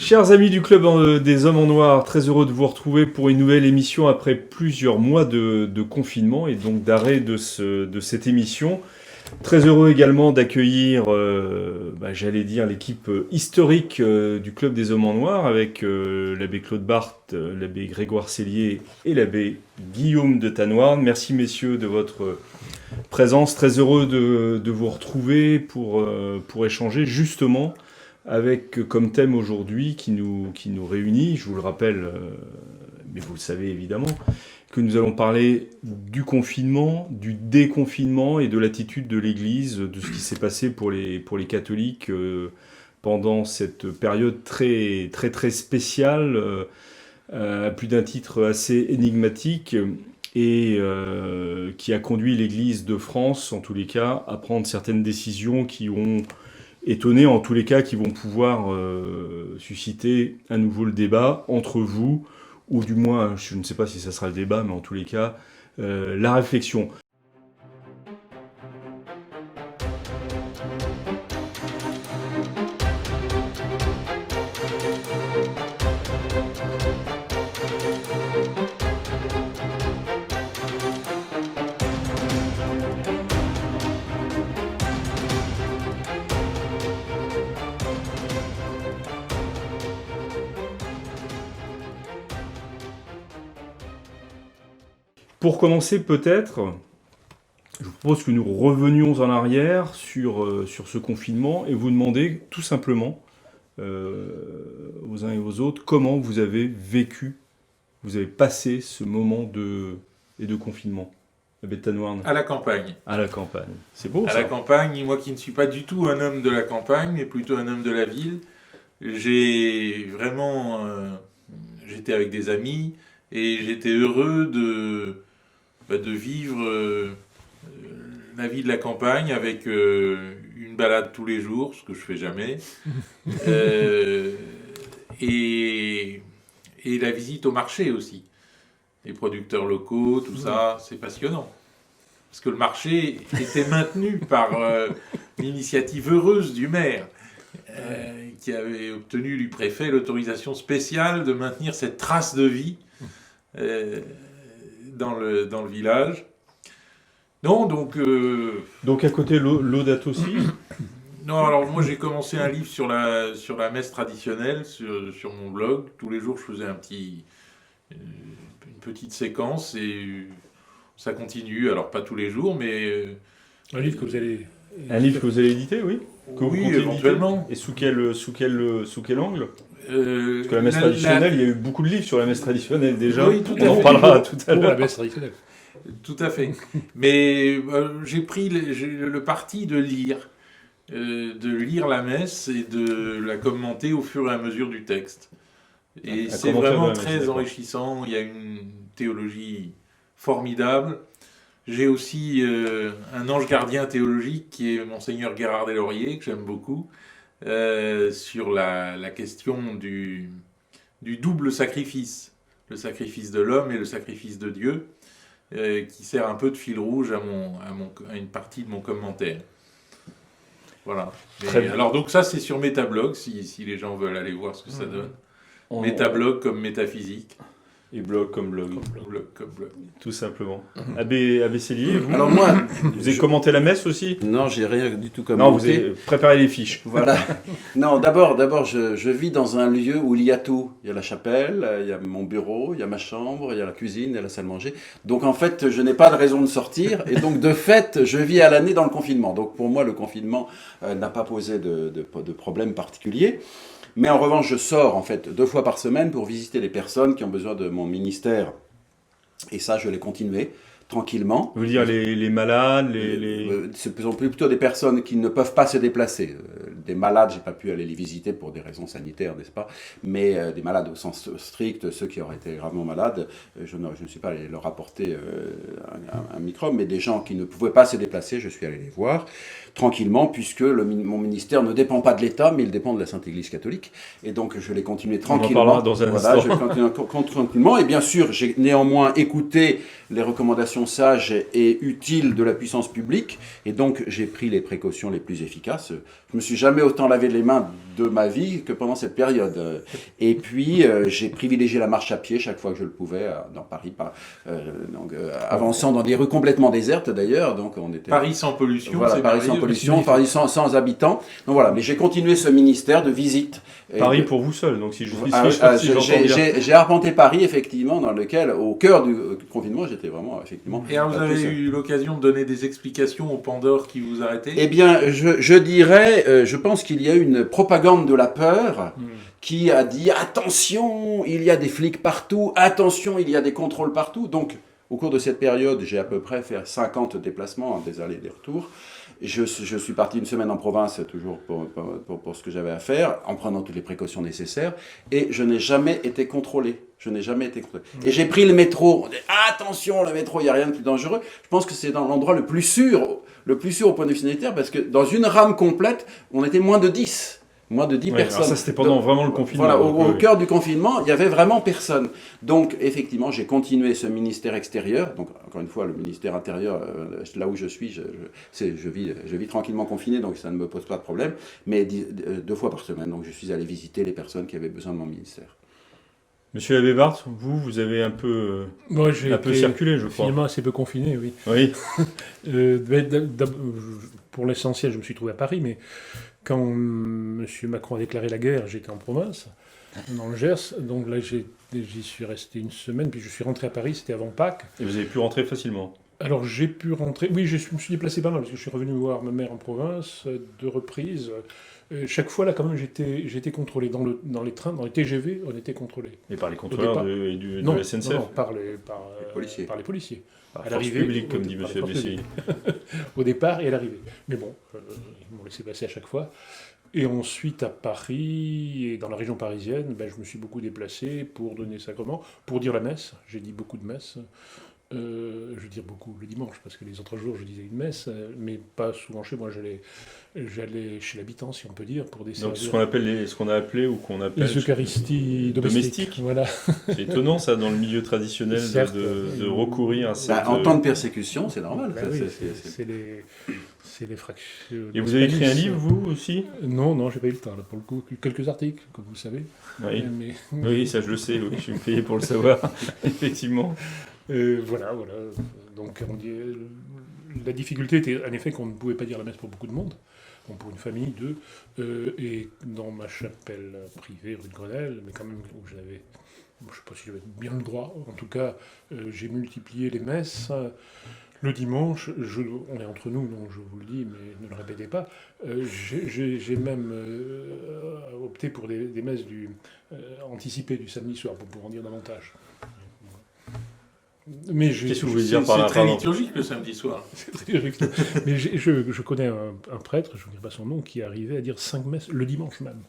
Chers amis du Club des Hommes en Noir, très heureux de vous retrouver pour une nouvelle émission après plusieurs mois de confinement et donc d'arrêt de cette émission. Très heureux également d'accueillir, j'allais dire, l'équipe historique du Club des Hommes en Noir avec l'abbé Claude Barthes, l'abbé Grégoire Sellier et l'abbé Guillaume de Tanoirne. Merci messieurs de votre présence. Très heureux de vous retrouver pour échanger justement avec comme thème aujourd'hui qui nous réunit, je vous le rappelle, mais vous le savez évidemment, que nous allons parler du confinement, du déconfinement et de l'attitude de l'Église, de ce qui s'est passé pour les catholiques pendant cette période très très très spéciale, à plus d'un titre assez énigmatique, et qui a conduit l'Église de France, en tous les cas, à prendre certaines décisions qui ont étonné, en tous les cas, qui vont pouvoir susciter à nouveau le débat entre vous, ou du moins, je ne sais pas si ça sera le débat, mais en tous les cas, la réflexion. Pour commencer, peut-être, je vous propose que nous revenions en arrière sur ce confinement et vous demander tout simplement, aux uns et aux autres, comment vous avez vécu, vous avez passé ce moment de confinement. L'abbé de Tanoirne. À la campagne. À la campagne. C'est beau, ça. À la campagne, moi qui ne suis pas du tout un homme de la campagne, mais plutôt un homme de la ville, j'ai vraiment... j'étais avec des amis et j'étais heureux de vivre la vie de la campagne avec une balade tous les jours, ce que je fais jamais, et la visite au marché aussi. Les producteurs locaux, tout ça, c'est passionnant. Parce que le marché était maintenu par l'initiative heureuse du maire, qui avait obtenu du préfet l'autorisation spéciale de maintenir cette trace de vie dans le village. Non, donc... Donc à côté, l'eau date aussi. Non, alors moi j'ai commencé un livre sur la messe traditionnelle sur mon blog. Tous les jours je faisais une petite séquence et ça continue. Alors pas tous les jours, mais... Un livre que vous allez... Un livre que vous allez éditer, oui. Que vous oui, comptez éventuellement. éditer. Et sous quel angle? Parce que la messe traditionnelle, il y a eu beaucoup de livres sur la messe traditionnelle déjà. Oui, tout à fait. On en parlera tout à Pour l'heure. la messe traditionnelle. Tout à fait. Mais j'ai pris le parti de lire la messe et de la commenter au fur et à mesure du texte. Et c'est vraiment très enrichissant. Il y a une théologie formidable. J'ai aussi un ange gardien théologique qui est Monseigneur Gérard Deslauriers, que j'aime beaucoup, sur la question du double sacrifice, le sacrifice de l'homme et le sacrifice de Dieu, qui sert un peu de fil rouge à une partie de mon commentaire. Voilà. Alors donc ça c'est sur Métablog, si les gens veulent aller voir ce que ça donne. Métablog comme métaphysique. Et blog comme blog. Comme blog. Tout simplement. Abbé Sellier, vous, alors moi, vous avez commenté la messe aussi? Non, j'ai rien du tout commenté. Non, vous avez préparé les fiches. Voilà. Non, d'abord, je vis dans un lieu où il y a tout. Il y a la chapelle, il y a mon bureau, il y a ma chambre, il y a la cuisine, il y a la salle à manger. Donc en fait, je n'ai pas de raison de sortir. Et donc de fait, je vis à l'année dans le confinement. Donc pour moi, le confinement n'a pas posé de problème particulier. Mais en revanche, je sors en fait 2 fois par semaine pour visiter les personnes qui ont besoin de mon ministère. Et ça, je l'ai continué tranquillement. Vous voulez dire les malades, Ce sont plutôt des personnes qui ne peuvent pas se déplacer. Des malades, j'ai pas pu aller les visiter pour des raisons sanitaires, n'est-ce pas? Mais des malades au sens strict, ceux qui auraient été gravement malades, je ne suis pas allé leur apporter un microbe, mais des gens qui ne pouvaient pas se déplacer, je suis allé les voir tranquillement, puisque mon ministère ne dépend pas de l'État, mais il dépend de la Sainte Église catholique. Et donc, je l'ai continué tranquillement. On en parlera dans un instant. Je continue tranquillement. Et bien sûr, j'ai néanmoins écouté les recommandations sages et utiles de la puissance publique. Et donc, j'ai pris les précautions les plus efficaces. Je me suis jamais jamais autant lavé les mains de ma vie que pendant cette période. Et puis, j'ai privilégié la marche à pied chaque fois que je le pouvais dans Paris, avançant dans des rues complètement désertes d'ailleurs. Donc, on était... Paris sans pollution, Voilà, c'est Paris sans merveilleux. pollution, Paris sans habitants. Donc voilà, mais j'ai continué ce ministère de visite. Et Paris pour vous seul, donc si je suis j'ai arpenté Paris, effectivement, dans lequel, au cœur du confinement, j'étais vraiment, effectivement... Et alors, vous tout avez seul. eu l'occasion de donner des explications aux Pandores qui vous arrêtaient? Eh bien, je dirais, je pense qu'il y a une propagande de la peur qui a dit attention, il y a des flics partout, attention, il y a des contrôles partout. Donc, au cours de cette période, j'ai à peu près fait 50 déplacements, des allers et des retours. Je suis parti une semaine en province, toujours pour ce que j'avais à faire, en prenant toutes les précautions nécessaires, et je n'ai jamais été contrôlé. Je n'ai jamais été contrôlé. Et j'ai pris le métro. On dit, attention, le métro, il n'y a rien de plus dangereux. Je pense que c'est dans l'endroit le plus sûr au point de vue sanitaire, parce que dans une rame complète, on était moins de 10. Moins de 10 personnes. Alors ça, c'était pendant vraiment le confinement. Voilà, au oui. cœur du confinement, il y avait vraiment personne. Donc, effectivement, j'ai continué ce ministère extérieur. Donc, encore une fois, le ministère intérieur, là où je suis, je vis tranquillement confiné, donc ça ne me pose pas de problème. Mais 2 fois par semaine, donc je suis allé visiter les personnes qui avaient besoin de mon ministère. Monsieur l'abbé Barthes, vous avez un peu, Moi, j'ai un peu été circulé, je crois. finalement assez peu confiné, oui. Oui. Pour l'essentiel, je me suis trouvé à Paris, mais quand M. Macron a déclaré la guerre, j'étais en province, dans le Gers. Donc là, j'y suis resté une semaine, puis je suis rentré à Paris, c'était avant Pâques. Et vous avez pu rentrer facilement. Alors j'ai pu rentrer, oui, je me suis déplacé pas mal, parce que je suis revenu voir ma mère en province, 2 reprises. Chaque fois, là, quand même, j'étais contrôlé. Dans les trains, dans les TGV, on était contrôlé. Et par les contrôleurs de Non, la SNCF. non, par les policiers. Par les policiers. Par À force l'arrivée, publique, comme dit par monsieur les forces Abessi. au départ et à l'arrivée. Mais bon, ils m'ont laissé passer à chaque fois. Et ensuite, à Paris, et dans la région parisienne, je me suis beaucoup déplacé pour donner sacrement, pour dire la messe. J'ai dit beaucoup de messes. Je veux dire beaucoup le dimanche, parce que les autres jours, je disais une messe, mais pas souvent chez moi. J'allais chez l'habitant, si on peut dire, pour des Donc ce qu'on a appelé ou qu'on appelle les Eucharisties domestiques. Voilà. C'est étonnant ça dans le milieu traditionnel Certes, de recourir à cette... En temps de persécution, c'est normal. Bah Ça, oui, c'est- c'est les fractions. Et vous avez écrit un livre, vous aussi? Non, j'ai pas eu le temps, là, pour le coup. Quelques articles, comme vous le savez. Oui. Mais, Oui, ça je le sais, oui, je suis payé pour le savoir, effectivement. voilà. Donc, la difficulté était en effet qu'on ne pouvait pas dire la messe pour beaucoup de monde. Bon, pour une famille, 2. Et dans ma chapelle privée, rue de Grenelle, mais quand même où j'avais... Je ne sais pas si j'avais bien le droit. En tout cas, j'ai multiplié les messes. Le dimanche, on est entre nous, donc je vous le dis, mais ne le répétez pas. J'ai même opté pour des messes anticipées du samedi soir, pour pouvoir en dire davantage. Mais Qu'est-ce que vous voulez dire par C'est là? très Pardon. liturgique le samedi soir. Mais je connais un prêtre, je ne dirai pas son nom, qui arrivait à dire 5 messes le dimanche même,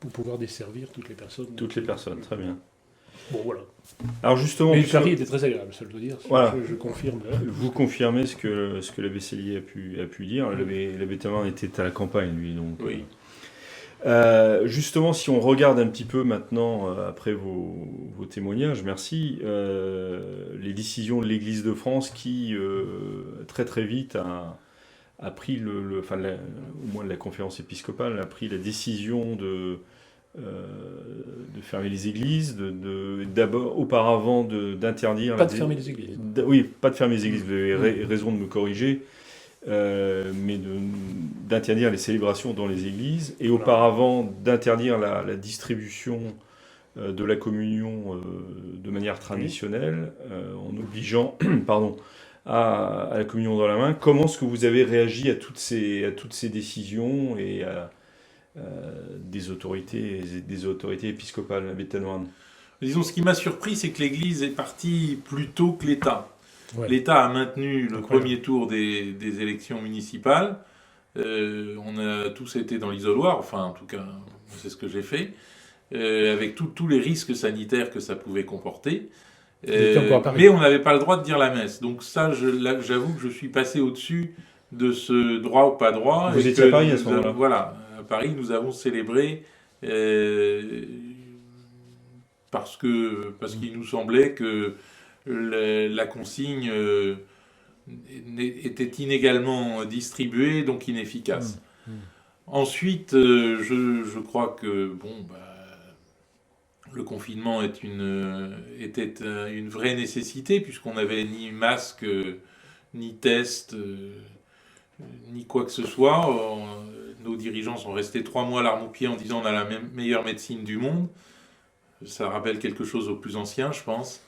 pour pouvoir desservir toutes les personnes. Toutes les personnes, très bien. Bon, voilà. Alors justement, Mais puisque Paris était très agréable, ça je dois dire. Voilà. Je confirme. vous confirmez ce que l'abbé Cellier a pu dire. L'abbé Taverne était à la campagne, lui. Donc, Oui. justement, si on regarde un petit peu maintenant, après vos témoignages, merci, les décisions de l'Église de France qui, très très vite, a pris, au moins la conférence épiscopale, a pris la décision de fermer les églises, d'abord, auparavant, d'interdire... Pas de fermer les églises. Oui, pas de fermer les églises, vous avez raison de me corriger. Mais d'interdire les célébrations dans les églises, et auparavant d'interdire la distribution de la communion de manière traditionnelle, en obligeant à la communion dans la main. Comment est-ce que vous avez réagi à toutes ces décisions et à des autorités épiscopales, l'abbé Tanoine? Disons, ce qui m'a surpris, c'est que l'Église est partie plus tôt que l'État. Ouais. L'État a maintenu le Incroyable. premier tour des élections municipales. On a tous été dans l'isoloir, enfin en tout cas, c'est ce que j'ai fait, avec tous les risques sanitaires que ça pouvait comporter. Mais on n'avait pas le droit de dire la messe. Donc ça, j'avoue que je suis passé au-dessus de ce droit ou pas droit. Vous étiez à Paris à ce moment-là? Voilà, à Paris, nous avons célébré parce qu'il nous semblait que la consigne était inégalement distribuée, donc inefficace. Ensuite, je crois que le confinement était une vraie nécessité, puisqu'on n'avait ni masque, ni test, ni quoi que ce soit. Nos dirigeants sont restés 3 mois l'arme au pied en disant on a la meilleure médecine du monde. Ça rappelle quelque chose aux plus anciens, je pense.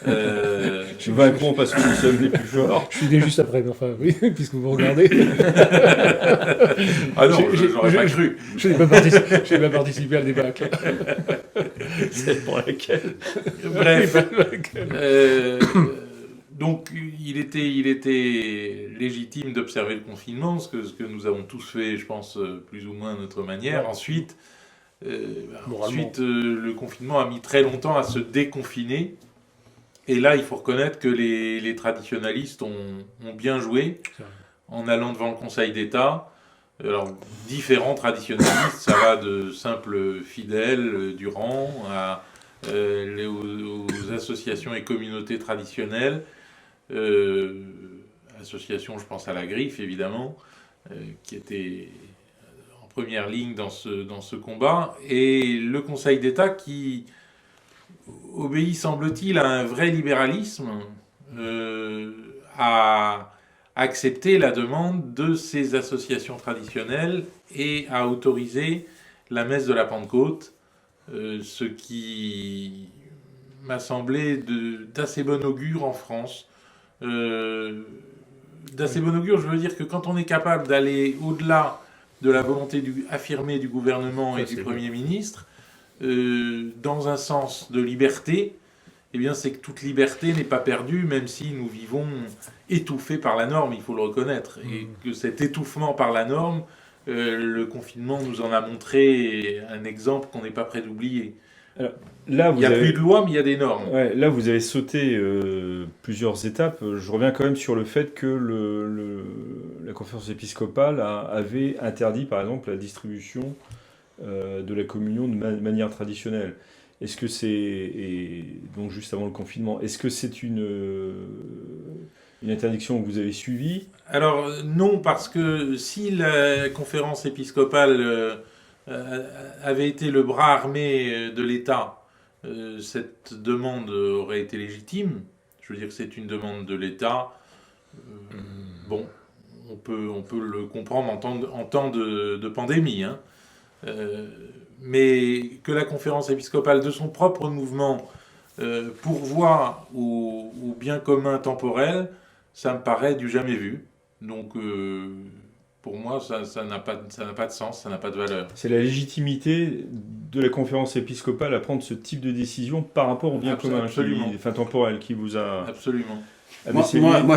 Je vais répondre parce que nous sommes les plus forts. Je suis né juste après, mais enfin, oui, puisque vous regardez. Ah non, j'aurais pas cru. Je n'ai pas participé à le débat. C'est pour laquelle. Bref. Donc, il était légitime d'observer le confinement, ce que nous avons tous fait, je pense, plus ou moins à notre manière. Ouais. Ensuite, le confinement a mis très longtemps à se déconfiner. Et là, il faut reconnaître que les traditionalistes ont bien joué en allant devant le Conseil d'État. Alors, différents traditionalistes, ça va de simples fidèles du rang aux associations et communautés traditionnelles. Association, je pense à la Griffe, évidemment, qui était en première ligne dans ce combat. Et le Conseil d'État qui obéit, semble-t-il, à un vrai libéralisme, a accepté la demande de ces associations traditionnelles et a autorisé la messe de la Pentecôte, ce qui m'a semblé d'assez bon augure en France. D'assez bon augure, je veux dire que quand on est capable d'aller au-delà de la volonté affirmée du gouvernement et du Premier ministre, dans un sens de liberté, eh bien c'est que toute liberté n'est pas perdue, même si nous vivons étouffés par la norme, il faut le reconnaître. Et que cet étouffement par la norme, le confinement nous en a montré un exemple qu'on n'est pas prêt d'oublier. Là, il n'y a plus de loi, mais il y a des normes. Ouais, là, vous avez sauté plusieurs étapes. Je reviens quand même sur le fait que la conférence épiscopale avait interdit, par exemple, la distribution de la communion de manière traditionnelle. Est-ce que et donc juste avant le confinement, est-ce que c'est une interdiction que vous avez suivie? Alors non, parce que si la conférence épiscopale avait été le bras armé de l'État, cette demande aurait été légitime. Je veux dire que c'est une demande de l'État. Bon, on peut le comprendre en temps de pandémie, hein. Mais que la conférence épiscopale, de son propre mouvement, pourvoie au bien commun temporel, ça me paraît du jamais vu. Donc, pour moi, ça n'a pas de sens, ça n'a pas de valeur. C'est la légitimité de la conférence épiscopale à prendre ce type de décision par rapport au bien commun temporel qui vous a... Absolument. Moi,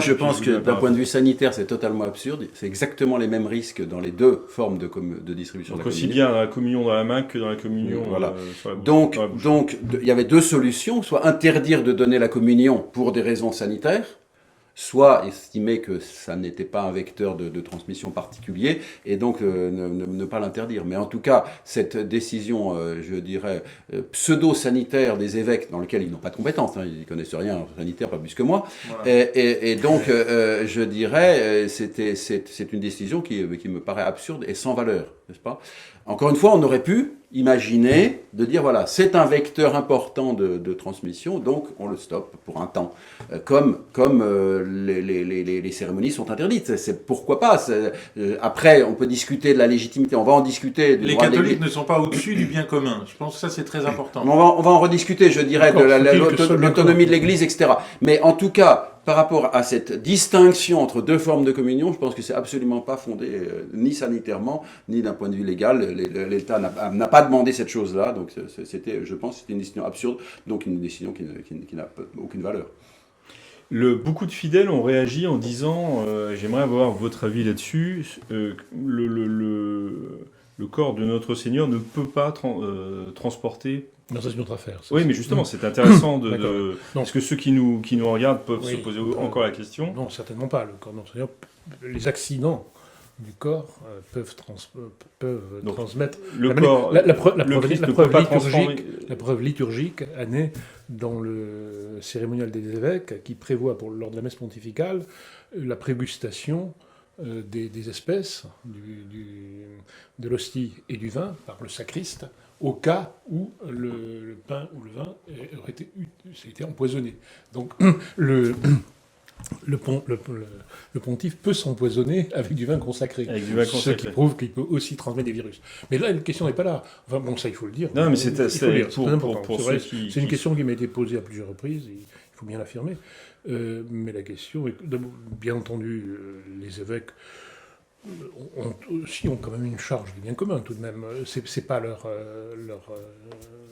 je pense que d'un point de vue sanitaire, c'est totalement absurde. C'est exactement les mêmes risques dans les deux formes de distribution de la communion. Aussi bien dans la communion dans la main que dans la communion sur la bouche. Donc, il y avait deux solutions. Soit interdire de donner la communion pour des raisons sanitaires, soit estimer que ça n'était pas un vecteur de transmission particulier, et donc ne pas l'interdire. Mais en tout cas, cette décision, je dirais, pseudo-sanitaire des évêques, dans lequel ils n'ont pas de compétences, hein, ils ne connaissent rien en sanitaire, pas plus que moi, voilà. Et donc, je dirais, c'est une décision qui me paraît absurde et sans valeur, n'est-ce pas ? Encore une fois, on aurait pu imaginer de dire, voilà, c'est un vecteur important de transmission, donc on le stoppe pour un temps. Comme les cérémonies sont interdites. Pourquoi pas ? Après, on peut discuter de la légitimité, on va en discuter. Les catholiques ne sont pas au-dessus du bien commun. Je pense que ça, c'est très important. On va en rediscuter, je dirais, de l'autonomie de l'Église, etc. Mais en tout cas, par rapport à cette distinction entre deux formes de communion, je pense que c'est absolument pas fondé, ni sanitairement, ni d'un point de vue légal. L'État n'a pas demandé cette chose-là, donc je pense que c'était une décision absurde, donc une décision qui n'a aucune valeur. Beaucoup de fidèles ont réagi en disant, j'aimerais avoir votre avis là-dessus, le corps de notre Seigneur ne peut pas transporter... Non, ça c'est notre affaire. Oui, mais justement, c'est intéressant est-ce que ceux qui nous regardent peuvent se poser encore la question ? Non, certainement pas. Le corps de notre Seigneur, les accidents du corps peuvent transmettre... Le corps, la preuve liturgique est née dans le cérémonial des évêques qui prévoit lors de la messe pontificale la prégustation des espèces, de l'hostie et du vin par le sacriste, au cas où le pain ou le vin aurait été empoisonné. Donc le pontife peut s'empoisonner avec du vin consacré, Avec du vin ce consacré. qui prouve qu'il peut aussi transmettre des virus. Mais là, la question n'est pas là. Enfin bon, ça il faut le dire. Non, mais Il faut le dire, pour très important. pour C'est vrai, ceux qui... c'est une qui- question qui m'a été posée à plusieurs reprises, et il faut bien l'affirmer. Mais la question est que, d'abord, bien entendu, les évêques ont quand même une charge du bien commun, tout de même. C'est pas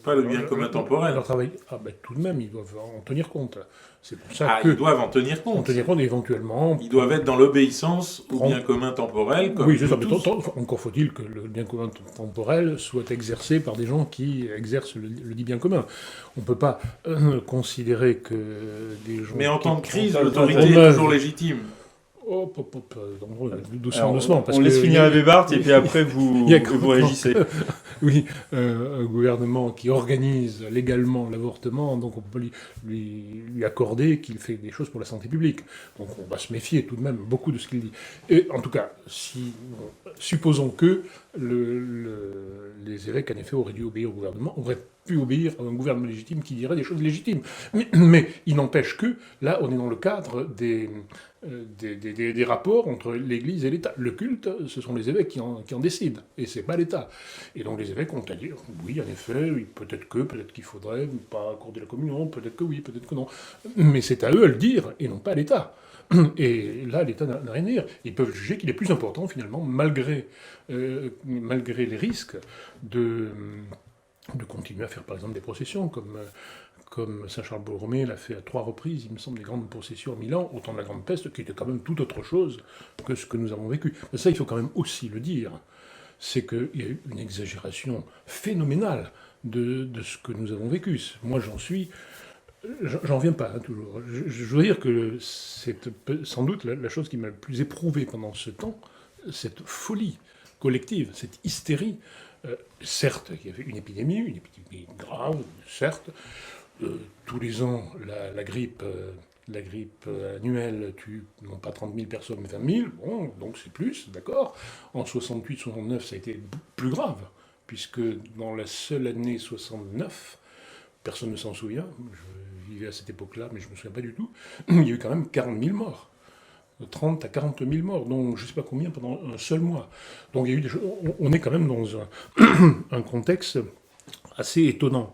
Pas le bien commun temporel. leur travail. Ah ben tout de même, ils doivent en tenir compte. C'est pour ça Ils que doivent en tenir en compte. tenir compte éventuellement. Ils doivent être dans l'obéissance au Prendre- bien commun temporel, comme Oui, c'est ça. nous Mais tous. encore faut-il que le bien commun temporel soit exercé par des gens qui exercent le dit bien commun. On ne peut pas considérer que des gens. Mais en qui- temps de crise, Attends, l'autorité attends, est attends. toujours légitime. Hop, hop, hop, doucement, Alors, doucement. Parce on laisse que finir la Bébart et puis après vous, Il y a vous réagissez. Oui, un gouvernement qui organise légalement l'avortement, donc on peut lui accorder qu'il fait des choses pour la santé publique. Donc on va se méfier tout de même beaucoup de ce qu'il dit. Et en tout cas, supposons que les évêques, en effet, auraient dû obéir au gouvernement, auraient pu obéir à un gouvernement légitime qui dirait des choses légitimes. Mais il n'empêche que, là, on est dans le cadre des rapports entre l'Église et l'État. Le culte, ce sont les évêques qui en décident, et c'est pas l'État. Et donc les évêques ont à dire, oui, en effet, oui, peut-être qu'il faudrait pas accorder la communion, peut-être que oui, peut-être que non. Mais c'est à eux à le dire, et non pas à l'État. Et là, l'État n'a rien à dire. Ils peuvent juger qu'il est plus important, finalement, malgré les risques, de continuer à faire, par exemple, des processions, comme Saint Charles Borromée l'a fait à 3 reprises, il me semble, des grandes processions à Milan, au temps de la Grande Peste, qui était quand même tout autre chose que ce que nous avons vécu. Mais ça, il faut quand même aussi le dire. C'est qu'il y a eu une exagération phénoménale de ce que nous avons vécu. Moi, j'en viens pas, hein, toujours. Je veux dire que c'est sans doute la chose qui m'a le plus éprouvé pendant ce temps, cette folie collective, cette hystérie. Certes, il y avait une épidémie grave, certes. Tous les ans, la grippe annuelle tue non pas 30 000 personnes, mais 20 000. Bon, donc c'est plus, d'accord. En 68-69, ça a été plus grave, puisque dans la seule année 69, personne ne s'en souvient, je vivais à cette époque-là, mais je ne me souviens pas du tout, il y a eu quand même 40 000 morts. De 30 à 40 000 morts, donc je ne sais pas combien pendant un seul mois. Donc il y a eu des choses, on est quand même dans un contexte assez étonnant.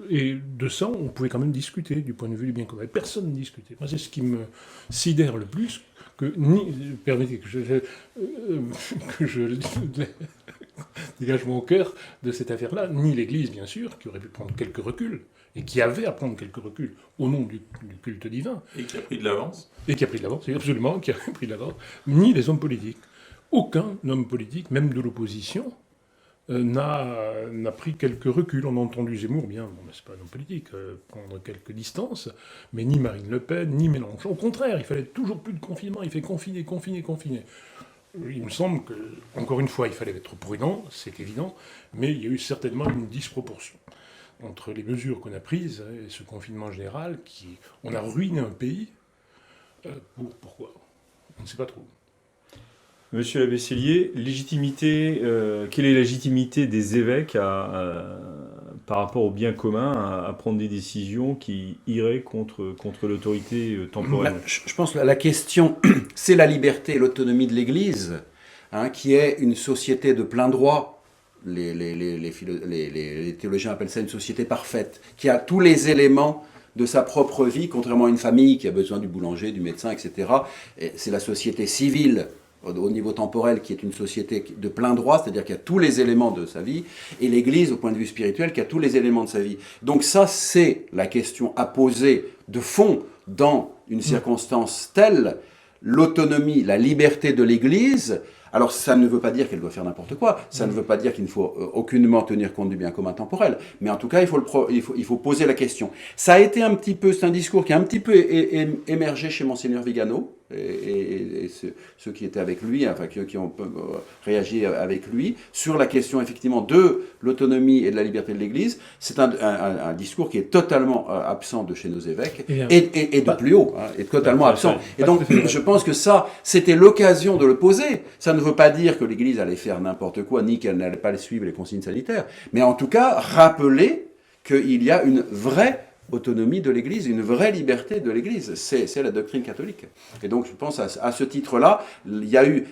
Et de ça, on pouvait quand même discuter du point de vue du bien commun. Personne ne discutait. Moi, c'est ce qui me sidère le plus, permettez que je dégage mon cœur de cette affaire-là, ni l'Église, bien sûr, qui aurait pu prendre quelques reculs, et qui avait à prendre quelques reculs au nom du culte divin. Et qui a pris de l'avance. Et qui a pris de l'avance, absolument, qui a pris de l'avance, ni les hommes politiques. Aucun homme politique, même de l'opposition, n'a pris quelques reculs. On a entendu Zemmour, bien, bon, c'est pas un homme politique, prendre quelques distances, mais ni Marine Le Pen, ni Mélenchon. Au contraire, il fallait toujours plus de confinement, il fait confiner. Il me semble que, encore une fois, il fallait être prudent, c'est évident, mais il y a eu certainement une disproportion entre les mesures qu'on a prises et ce confinement général on a ruiné un pays. Pourquoi ? On ne sait pas trop. Monsieur l'abbé Cellier, quelle est la légitimité des évêques par rapport au bien commun à prendre des décisions qui iraient contre l'autorité temporelle? Je pense que la question, c'est la liberté et l'autonomie de l'Église, hein, qui est une société de plein droit. Les théologiens appellent ça une société parfaite, qui a tous les éléments de sa propre vie, contrairement à une famille qui a besoin du boulanger, du médecin, etc. Et c'est la société civile au niveau temporel qui est une société de plein droit, c'est-à-dire qui a tous les éléments de sa vie, et l'Église au point de vue spirituel qui a tous les éléments de sa vie. Donc ça, c'est la question à poser de fond dans une circonstance telle, l'autonomie, la liberté de l'Église. Alors ça ne veut pas dire qu'elle doit faire n'importe quoi, ça ne veut pas dire qu'il ne faut aucunement tenir compte du bien commun temporel, mais en tout cas il faut poser la question. Ça a été c'est un discours qui a un petit peu émergé chez Monseigneur Vigano, et ceux qui étaient avec lui, enfin qui ont réagi avec lui, sur la question effectivement de l'autonomie et de la liberté de l'Église. C'est un discours qui est totalement absent de chez nos évêques, et de plus haut, hein, est totalement absent. Et donc je pense que ça, c'était l'occasion de le poser. Ça ne veut pas dire que l'Église allait faire n'importe quoi, ni qu'elle n'allait pas suivre les consignes sanitaires, mais en tout cas rappeler qu'il y a une vraie autonomie de l'Église, une vraie liberté de l'Église. C'est la doctrine catholique. Et donc, je pense à ce titre-là,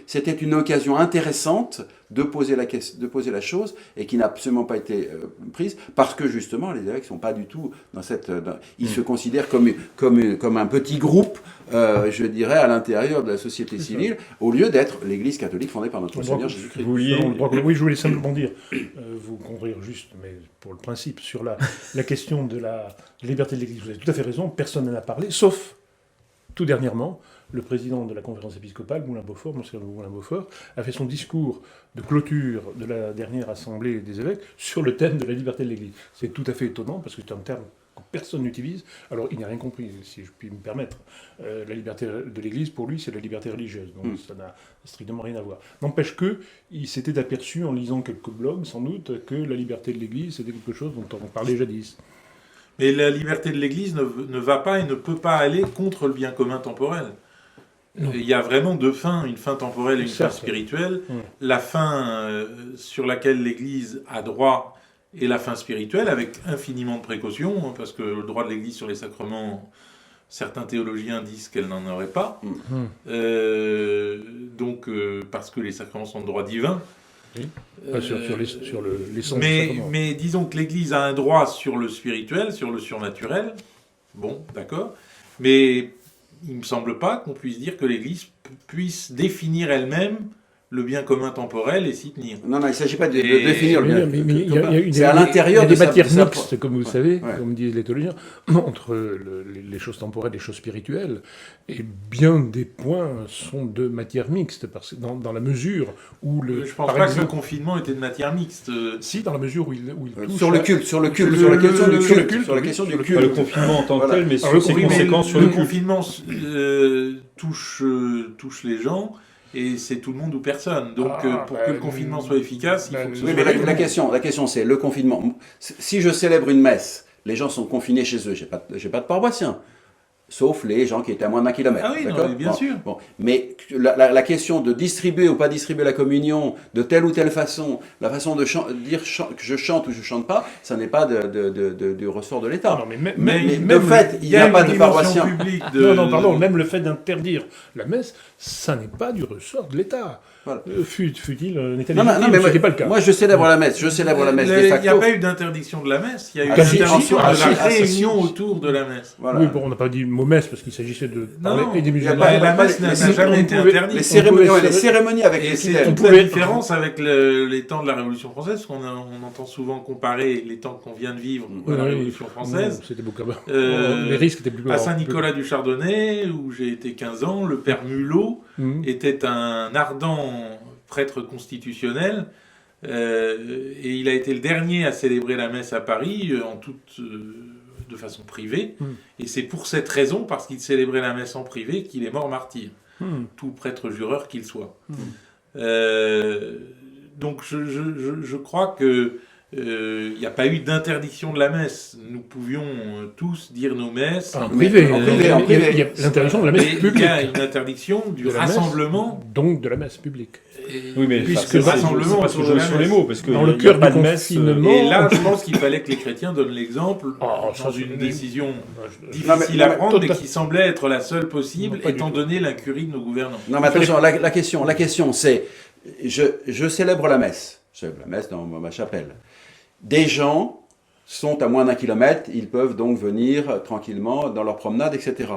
c'était une occasion intéressante de poser la chose, et qui n'a absolument pas été prise, parce que justement, les évêques ne sont pas du tout ils se considèrent comme un petit groupe, je dirais, à l'intérieur de la société civile, au lieu d'être l'Église catholique fondée par notre Seigneur Jésus-Christ. Oui, je voulais simplement dire, vous conclure juste, mais pour le principe, sur la question de la liberté de l'Église, vous avez tout à fait raison, personne n'en a parlé, sauf, tout dernièrement, le président de la conférence épiscopale, Moulin-Beaufort, Monseigneur Moulin-Beaufort, a fait son discours de clôture de la dernière assemblée des évêques sur le thème de la liberté de l'Église. C'est tout à fait étonnant, parce que c'est un terme que personne n'utilise. Alors, il n'a rien compris, si je puis me permettre. La liberté de l'Église, pour lui, c'est la liberté religieuse. Donc, ça n'a strictement rien à voir. N'empêche qu'il s'était aperçu, en lisant quelques blogs, sans doute, que la liberté de l'Église, c'était quelque chose dont on parlait jadis. Mais la liberté de l'Église ne va pas et ne peut pas aller contre le bien commun temporel. Non. Il y a vraiment deux fins, une fin temporelle et une fin spirituelle. La fin sur laquelle l'Église a droit est la fin spirituelle, avec infiniment de précautions, hein, parce que le droit de l'Église sur les sacrements, certains théologiens disent qu'elle n'en aurait pas. Parce que les sacrements sont de droit divin. Oui. Sur l'essence du sacrement. Mais disons que l'Église a un droit sur le spirituel, sur le surnaturel. Bon, d'accord. Mais il ne me semble pas qu'on puisse dire que l'Église puisse définir elle-même le bien commun temporel et s'y tenir. Non, il ne s'agit pas de définir le bien commun. C'est à l'intérieur de des matières mixtes, comme vous savez, comme disent les théologiens, entre les choses temporelles et les choses spirituelles. Et bien des points sont de matière mixte, parce que dans la mesure où le... Je ne pense pas que le confinement était de matière mixte. Si, dans la mesure où il touche... Sur la question du culte. Le confinement en tant que tel, mais sur ses conséquences sur le culte. Le confinement touche les gens, et c'est tout le monde ou personne. Donc, pour que le confinement soit efficace, il faut que ce soit... Oui, mais la question, c'est le confinement. Si je célèbre une messe, les gens sont confinés chez eux, j'ai pas de paroissien. Sauf les gens qui étaient à moins d'1 kilomètre. Ah oui, non, bien sûr. Bon. Mais la question de distribuer ou pas distribuer la communion de telle ou telle façon, la façon de dire que je chante ou je chante pas, ça n'est pas du ressort de l'État. Non, mais de fait, il n'y a pas de paroissien. Non, même le fait d'interdire la messe, ça n'est pas du ressort de l'État. Voilà. Fut-il un État légitime, ce n'était pas le cas. Moi, je célèbre la messe. De facto. Il n'y a pas eu d'interdiction de la messe. Il y a eu une interdiction de la réunion autour de la messe. Voilà. Oui, bon, on n'a pas dit mot messe parce qu'il s'agissait de parler des musulmans. La messe n'a jamais été interdite. Les cérémonies avec les fidèles. C'est toute la différence avec les temps de la Révolution française, parce qu'on entend souvent comparer les temps qu'on vient de vivre à la Révolution française. C'était beaucoup les risques étaient plus grands. À Saint-Nicolas du Chardonnay, où j'ai été 15 ans, le père Mulot était un ardent prêtre constitutionnel, et il a été le dernier à célébrer la messe à Paris de façon privée, et c'est pour cette raison, parce qu'il célébrait la messe en privé, qu'il est mort martyr, tout prêtre jureur qu'il soit. Donc je crois que il n'y a pas eu d'interdiction de la messe. Nous pouvions tous dire nos messes. En privé. Il y a l'interdiction de la messe publique. Il y a une interdiction du rassemblement. Donc de la messe publique. Oui, mais puisque le rassemblement pas toujours sur les mots, parce que dans le cœur du confinement. Et là, je pense qu'il fallait que les chrétiens donnent l'exemple dans une décision difficile à prendre, mais qui semblait être la seule possible, étant donné l'incurie de nos gouvernants. Non, mais attention, la question, c'est je célèbre la messe. Je célèbre la messe dans ma chapelle. Des gens sont à moins d'1 kilomètre, ils peuvent donc venir tranquillement dans leur promenade, etc.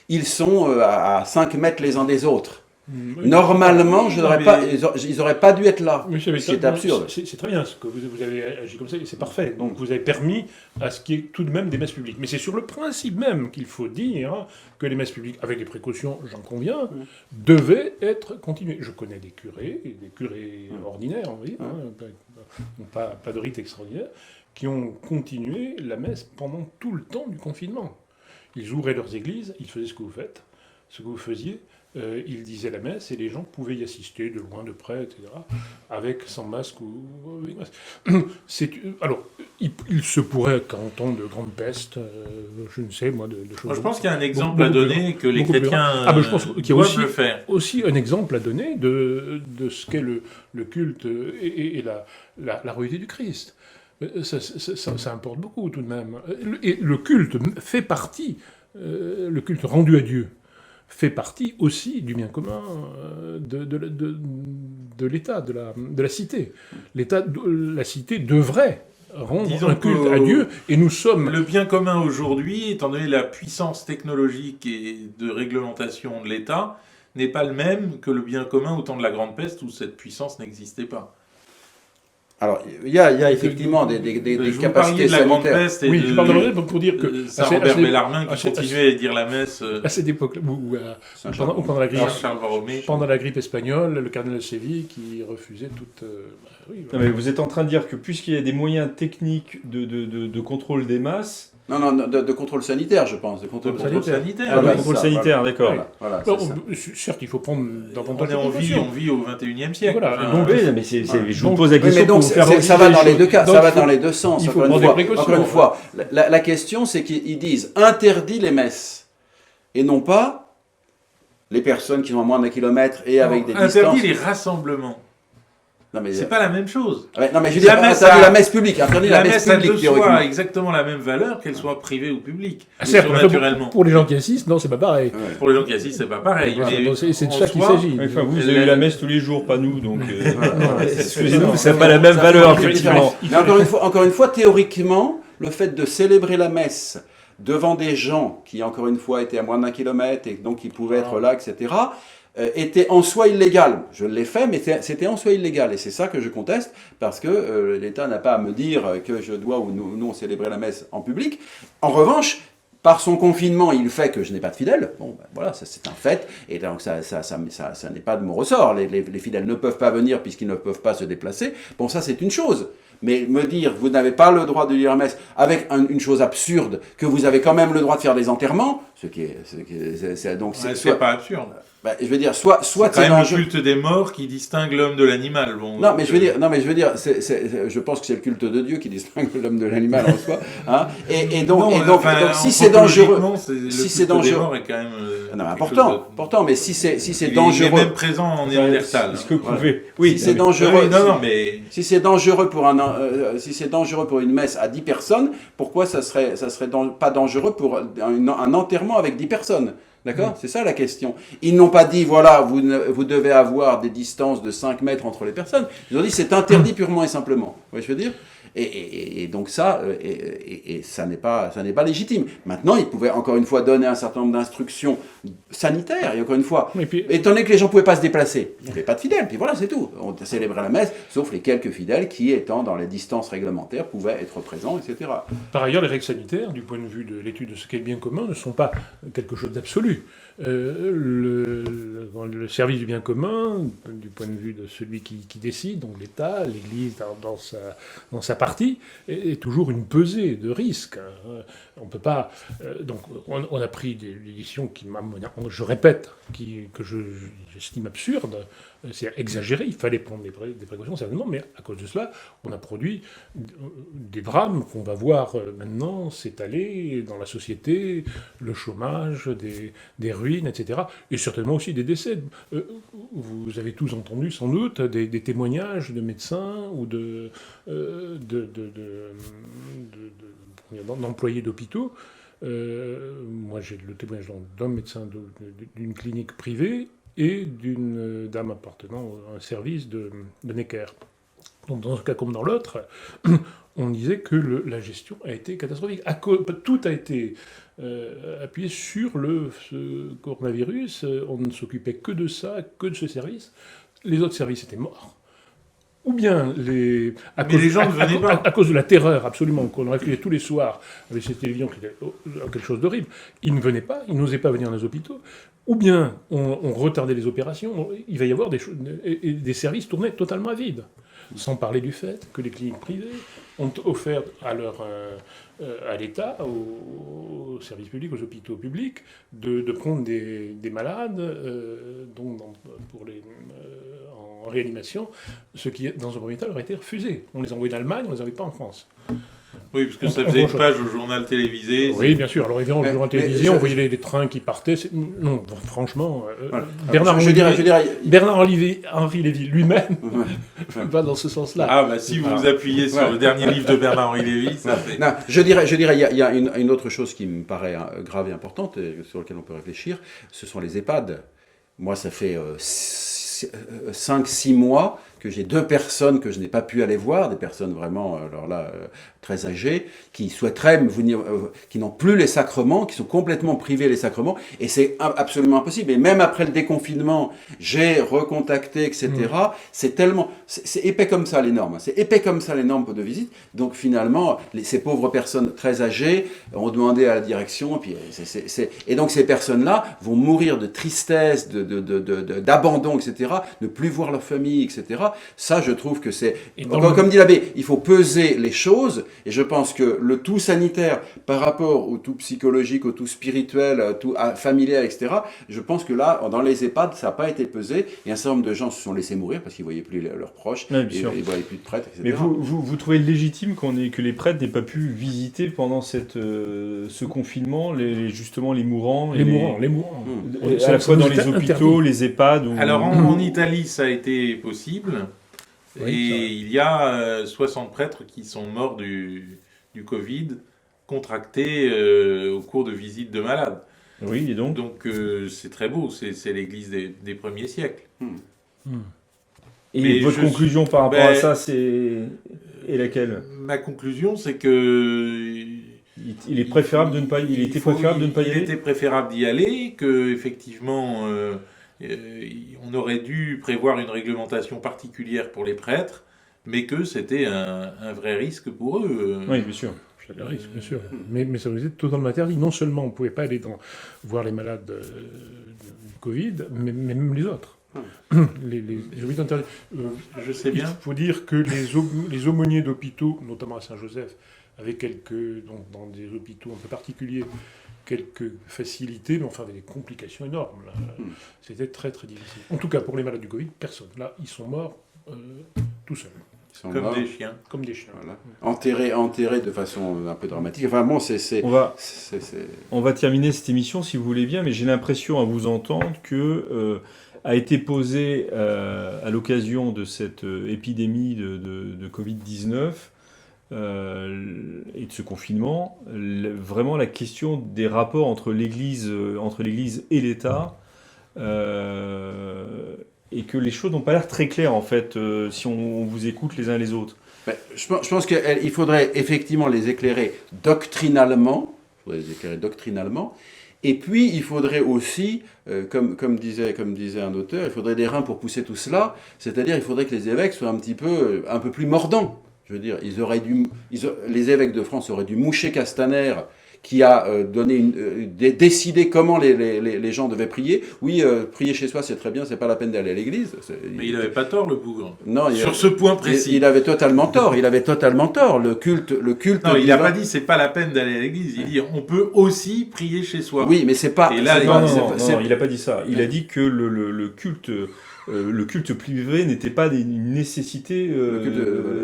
Ils sont à 5 mètres les uns des autres. Normalement, Mais- ils auraient pas dû être là. Monsieur Béton, C'est absurde. C'est très bien ce que vous avez agi comme ça, et c'est parfait. Donc vous avez permis à ce qu'il y ait tout de même des messes publiques. Mais c'est sur le principe même qu'il faut dire que les messes publiques, avec des précautions, j'en conviens, devaient être continuées. Je connais des curés ordinaires, on va dire, pas de rite extraordinaire, qui ont continué la messe pendant tout le temps du confinement. Ils ouvraient leurs églises, ils faisaient ce que vous faites, ce que vous faisiez. Ils disaient la messe et les gens pouvaient y assister de loin, de près, etc., avec, sans masque ou avec masque. Alors, il se pourrait qu'en temps de grande peste, je ne sais, moi, de choses... Moi, je pense qu'il y a un exemple beaucoup à plus donner que les beaucoup plus chrétiens je pense qu'il y a doivent le faire. aussi un exemple à donner de ce qu'est le culte et la royauté du Christ. Ça importe beaucoup, tout de même. Et le culte fait partie, le culte rendu à Dieu, fait partie aussi du bien commun de l'État, de la cité. La cité devrait rendre Disons un culte que à Dieu, et nous sommes... Le bien commun aujourd'hui, étant donné la puissance technologique et de réglementation de l'État, n'est pas le même que le bien commun au temps de la Grande Peste où cette puissance n'existait pas. Alors, il y a effectivement des Je vous capacités parliez de la Grande sanitaires. Peste et Oui, de je parle de la Grande Peste pour dire que... Saint-Robert Bellarmin qui à continuait à dire la messe cette époque, pendant la grippe... Charles Borromée. Pendant la grippe espagnole, le cardinal Séville qui refusait toute... oui, Non, mais vous êtes en train de dire que puisqu'il y a des moyens techniques de contrôle des masses... Non, de contrôle sanitaire, je pense. De contrôle sanitaire. Ah, Voilà, de contrôle ça, sanitaire, d'accord. Voilà, Alors, c'est ça. certes, il faut prendre davantage On de vit précautions. au 21e siècle. Voilà, Enfin, donc, Oui, mais je vous Donc, pose la Oui, question mais donc, pour vous faire ça va dans les deux cas, Donc, ça va il faut- dans les deux sens. il faut Encore une prendre fois, des précautions, encore une fois, la question, c'est qu'ils disent interdit les messes, et non pas les personnes qui sont à moins d'un kilomètre et avec des distances. interdit les rassemblements. Non, mais, C'est pas la même chose. non, mais je veux dire, La messe interdit a- la messe publique, interdit la messe a de publique, soi théoriquement. exactement la même valeur, qu'elle soit privée ou publique. certes, naturellement. pour les gens qui assistent, non, c'est pas pareil. Ouais. Pour les gens qui assistent, c'est pas pareil. Voilà, mais donc c'est de en ça qu'il soi, s'agit. Enfin, vous avez eu la messe tous les jours, pas nous, donc... Voilà. Excusez-nous, ça n'a pas la même valeur, effectivement. Mais encore une fois, théoriquement, le fait de célébrer la messe devant des gens qui, encore une fois, étaient à moins d'un kilomètre et donc qui pouvaient être là, etc., était en soi illégal. Je l'ai fait, mais c'était en soi illégal. Et c'est ça que je conteste, parce que l'État n'a pas à me dire que je dois ou non célébrer la messe en public. En revanche, par son confinement, il fait que je n'ai pas de fidèles. Bon, ben voilà, ça c'est un fait. Et donc ça n'est pas de mon ressort. Les fidèles ne peuvent pas venir puisqu'ils ne peuvent pas se déplacer. Bon, ça c'est une chose. Mais me dire, vous n'avez pas le droit de lire la messe, avec une chose absurde, que vous avez quand même le droit de faire des enterrements, c'est pas absurde. je veux dire, soit C'est quand c'est même dangereux. le culte des morts qui distingue l'homme de l'animal. Bon, Non, mais je veux dire, je pense que c'est le culte de Dieu qui distingue l'homme de l'animal en soi. Hein. Donc, si c'est dangereux, si c'est dangereux, est quand même non, mais quelque chose important, mais si c'est il est dangereux, même présent en Néandertal. Est-ce que vous Voilà. pouvez... Oui, si c'est mais- dangereux, Non, mais si c'est dangereux pour si c'est dangereux pour une messe à 10 personnes, pourquoi ça serait pas dangereux pour un enterrement avec 10 personnes? D'accord? C'est ça la question. Ils n'ont pas dit, voilà, vous devez avoir des distances de 5 mètres entre les personnes. Ils ont dit, c'est interdit purement et simplement. Vous voyez ce que je veux dire? Et donc ça, ça n'est pas légitime. Maintenant, ils pouvaient encore une fois donner un certain nombre d'instructions sanitaires. Et encore une fois, Et puis, étant donné que les gens ne pouvaient pas se déplacer, il n'y avait pas de fidèles. Puis voilà, c'est tout. On célébrait la messe, sauf les quelques fidèles qui, étant dans les distances réglementaires, pouvaient être présents, etc. par ailleurs, les règles sanitaires, du point de vue de l'étude de ce qu'est le bien commun, ne sont pas quelque chose d'absolu. Le service du bien commun, du point de vue de celui qui décide, donc l'État, l'Église dans sa partie, est toujours une pesée de risques. On peut pas. Donc, on a pris des décisions qui, je répète, que j'estime absurdes, c'est exagéré. Il fallait prendre des précautions certainement, mais à cause de cela, on a produit des drames qu'on va voir maintenant s'étaler dans la société, le chômage, des ruines, etc. Et certainement aussi des décès. Vous avez tous entendu sans doute des témoignages de médecins ou d'employés d'hôpitaux. Moi, j'ai le témoignage d'un médecin d'une clinique privée et d'une dame appartenant à un service de Necker, Donc dans un cas comme dans l'autre, on disait que la gestion a été catastrophique. Tout a été appuyé sur ce coronavirus. On ne s'occupait que de ça, que de ce service. Les autres services étaient morts. Ou bien, les gens ne venaient pas. à cause de la terreur absolument qu'on réfléchissait tous les soirs avec cette télévision qui était quelque chose d'horrible, ils ne venaient pas, ils n'osaient pas venir dans les hôpitaux. Ou bien, on retardait les opérations. Il va y avoir des services tournés totalement à vide. Sans parler du fait que les cliniques privées ont offert à l'État, aux services publics, aux hôpitaux publics, de prendre des malades en réanimation, ce qui, dans un premier temps, leur a été refusé. On les envoyait en Allemagne, on ne les envoyait pas en France. Oui, parce que ça faisait une page au journal télévisé. Oui, bien sûr. Alors évidemment, le journal télévisé, on voyait les trains qui partaient. Non, franchement, voilà. Bernard-Henri Lévy lui-même va dans ce sens-là. Ah, bah si vous vous appuyez sur le dernier livre de Bernard-Henri Lévy, ça fait... Non, je dirais, il y a une autre chose qui me paraît grave et importante, et sur laquelle on peut réfléchir, ce sont les EHPAD. Moi, ça fait 5-6 mois que j'ai 2 personnes que je n'ai pas pu aller voir, des personnes vraiment, alors là, très âgées, qui souhaiteraient venir, qui n'ont plus les sacrements, qui sont complètement privés des sacrements, et c'est absolument impossible. Et même après le déconfinement, j'ai recontacté, etc. C'est tellement, c'est épais comme ça les normes, c'est épais comme ça les normes de visite. Donc finalement, ces pauvres personnes très âgées ont demandé à la direction, et puis et donc ces personnes-là vont mourir de tristesse, d'abandon, etc., ne plus voir leur famille, etc. Ça, je trouve que c'est... Comme dit l'abbé, il faut peser les choses, et je pense que le tout sanitaire par rapport au tout psychologique, au tout spirituel, au tout familial, etc., je pense que là, dans les EHPAD, ça n'a pas été pesé, et un certain nombre de gens se sont laissés mourir parce qu'ils ne voyaient plus leurs proches, ouais, ils ne voyaient plus de prêtres, etc. Mais vous trouvez légitime que les prêtres n'aient pas pu visiter pendant ce confinement, justement les mourants Les mourants. À la fois dans les hôpitaux, les EHPAD Alors en Italie, ça a été possible. Oui, et il y a 60 prêtres qui sont morts du Covid, contractés au cours de visites de malades. Oui, et donc c'est très beau, c'est l'église des premiers siècles. Et mais votre conclusion par rapport à ça, est laquelle? Ma conclusion, c'est que... Il est préférable de ne pas y aller. Il était préférable de ne pas y aller. Il était préférable d'y aller, qu'effectivement... on aurait dû prévoir une réglementation particulière pour les prêtres, mais que c'était un vrai risque pour eux. Oui, bien sûr. C'est un risque, bien sûr. Mais ça nous était totalement interdit. Non seulement on ne pouvait pas aller voir les malades du Covid, mais même les autres. Les hôpitaux interdits. Je sais bien. Il faut dire que les aumôniers d'hôpitaux, notamment à Saint-Joseph, avec dans des hôpitaux un peu particuliers, quelques facilités, mais enfin avec des complications énormes. Là. C'était très très difficile. En tout cas, pour les malades du Covid, personne. Là, ils sont morts tout seuls. Comme des chiens. Comme des chiens. Voilà. Enterrés de façon un peu dramatique. Enfin bon, on va terminer cette émission si vous voulez bien, mais j'ai l'impression à vous entendre que a été posé à l'occasion de cette épidémie de Covid-19 et de ce confinement, vraiment la question des rapports entre l'Église et l'État, et que les choses n'ont pas l'air très claires en fait, si on vous écoute les uns les autres. Je pense qu'il faudrait effectivement les éclairer doctrinalement, et puis il faudrait aussi, comme disait un auteur, il faudrait des reins pour pousser tout cela, c'est-à-dire il faudrait que les évêques soient un peu plus mordants. Je veux dire, les évêques de France auraient dû moucher Castaner, qui a décidé comment les gens devaient prier. Oui, prier chez soi, c'est très bien, c'est pas la peine d'aller à l'église. Mais il n'avait pas tort, le bougre. Non, sur ce point précis. Il avait totalement tort. Le culte. Non, il n'a pas dit c'est pas la peine d'aller à l'église. Il dit on peut aussi prier chez soi. Oui, mais c'est pas. Et là, non, il n'a pas dit ça. Il a dit que le culte privé n'était pas une nécessité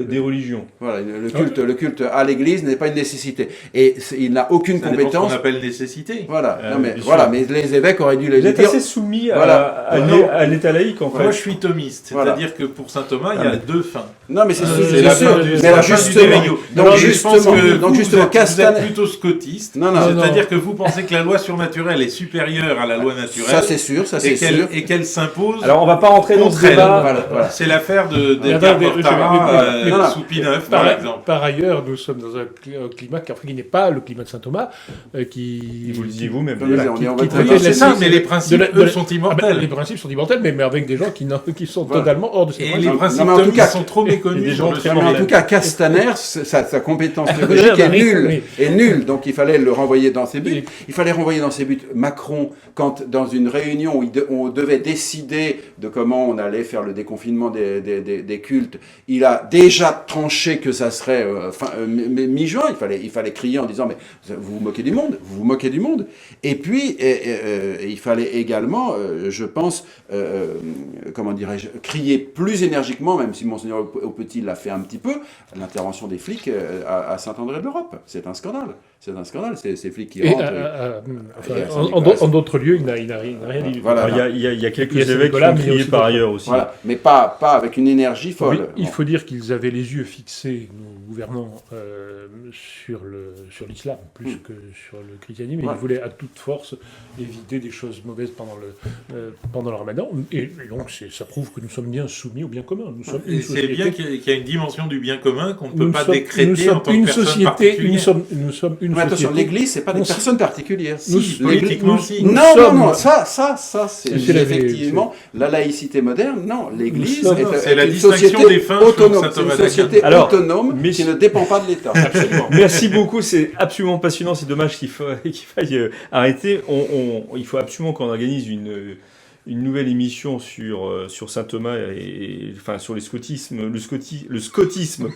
des religions. Voilà, le culte à l'église n'est pas une nécessité. Et il n'a aucune aucune Ça dépend de ce compétence. qu'on appelle nécessité. Voilà, non, mais, bien voilà, sûr. mais les évêques auraient dû les Vous êtes dire. assez soumis Voilà. à l'état laïque, en fait. Moi, je suis thomiste, Voilà. c'est-à-dire que pour saint Thomas, il y Ah, a mais- deux fins. Non, mais c'est C'est la fin du justement. Déveillot. Donc, Alors, je pense justement, que donc, vous justement, êtes Castaner. plutôt scotiste, Non, non, c'est-à-dire que vous pensez que la loi surnaturelle est supérieure à la loi naturelle ça c'est sûr, ça c'est sûr. et qu'elle s'impose. Alors, on va pas rentrer dans ce Contre elle, débat. Voilà. C'est l'affaire de Mais Edgar attendez, Portara, non, non. sous Pie IX, par exemple. Par ailleurs, nous sommes dans un climat qui n'est pas le climat de saint Thomas, qui... Vous le disiez vous-même. Comme disait, on est en qui vote traitait Oui, de c'est la ça, science mais les principes, de eux, la- sont Ah ben, immortels. les principes sont immortels, mais avec des gens qui sont Voilà. totalement hors de ces Et principes. les principes Non, mais en tout thomistes cas, sont trop et des méconnus. gens sur le très sujet. Mais en tout cas, Castaner, sa compétence théologique est nulle. Est nulle. Donc il fallait le renvoyer dans ses buts. Il fallait renvoyer dans ses buts Macron quand, dans une réunion où on devait décider de comment on allait faire le déconfinement des cultes, il a déjà tranché que ça serait mi-juin. Il fallait crier en disant mais vous vous moquez du monde, vous vous moquez du monde. Et puis il fallait également, je pense, comment dirais-je, crier plus énergiquement, même si Monseigneur Aupetit l'a fait un petit peu, l'intervention des flics à Saint-André de l'Europe. C'est un scandale. C'est un scandale, ces flics qui Et rentrent. enfin, et à en d'autres lieux, il n'a rien dit. Voilà. Alors, il y a quelques Il y a évêques qui Saint-Nicolas, ont mais il y a crié aussi par d'autres. ailleurs aussi. Voilà, mais pas avec une énergie folle. Oui, il Bon. faut dire qu'ils avaient les yeux fixés, nos gouvernants, sur l'islam, plus que sur le christianisme. Et Ouais. ils voulaient à toute force éviter des choses mauvaises pendant le ramadan. Et donc, ça prouve que nous sommes bien soumis au bien commun. Nous sommes une Et c'est société. bien qu'il y a une dimension du bien commun qu'on ne peut Nous pas sommes- nous décréter en sommes tant que une personne société. particulière. Nous sommes une Mais attention, société. l'Église, c'est pas des Nous- personnes particulières. nous- Si, politiquement, l'Église- si. nous Non, sommes- non, ça, c'est C'est la- effectivement la laïcité moderne. Non, l'Église Nous sommes- c'est la une distinction société des fins sur autonome. saint C'est une Thomas d'Aquin. société Alors, autonome mais- qui ne dépend pas de l'État. Absolument. Merci beaucoup, c'est absolument passionnant. C'est dommage qu'il faille arrêter. Il faut absolument qu'on organise une nouvelle émission sur saint Thomas enfin sur le scotisme,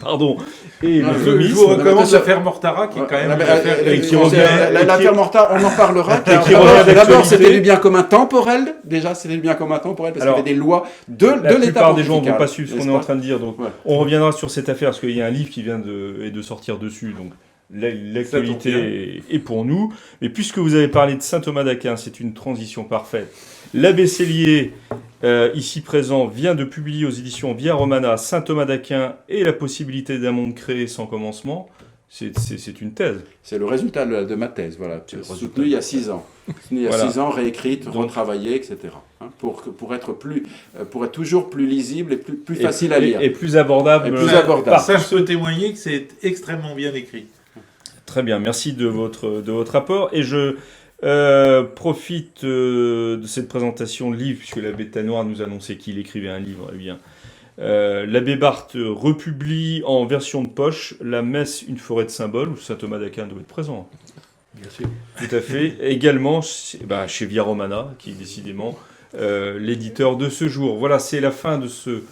pardon, et Non, le Je thomisme. vous recommande attention. l'affaire Mortara, qui est quand même une affaire et qui qui revient- L'affaire Mortard, on en parlera. Et qui revient d'actualité. D'abord, c'était du bien commun temporel. Déjà, c'était du bien commun temporel parce qu'il y Alors, avait des lois de La l'État plupart des gens ne vont pontifical, pas suivre ce qu'on n'est-ce est en pas train de dire, donc Ouais. on reviendra sur cette affaire parce qu'il y a un livre qui vient de sortir dessus, donc l'actualité est pour nous. Mais puisque vous avez parlé de saint Thomas d'Aquin, c'est une transition parfaite. L'abbé Cellier, ici présent, vient de publier aux éditions Via Romana Saint Thomas d'Aquin et la possibilité d'un monde créé sans commencement. C'est une thèse. C'est le résultat de ma thèse, voilà. C'est le résultat. Soutenu il y a 6 ans. Soutenu il y a Voilà. 6 ans, réécrite, Donc- retravaillée, etc. Hein, pour être toujours plus lisible et plus facile à lire. Et plus abordable. Et plus abordable. Ça, je peux témoigner que c'est extrêmement bien écrit. Très bien, merci de votre rapport. Et je profite de cette présentation de livre, puisque l'abbé Tanoir nous annonçait qu'il écrivait un livre. Eh bien, l'abbé Barthes republie en version de poche la messe Une forêt de symboles, où saint Thomas d'Aquin doit être présent. Bien sûr. Tout à fait. Également chez Via Romana, qui est décidément l'éditeur de ce jour. Voilà, c'est la fin de ce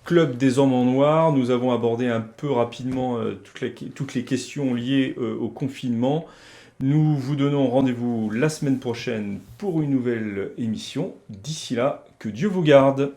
Club des Hommes en Noir. Nous avons abordé un peu rapidement toutes les questions liées au confinement. Nous vous donnons rendez-vous la semaine prochaine pour une nouvelle émission. D'ici là, que Dieu vous garde.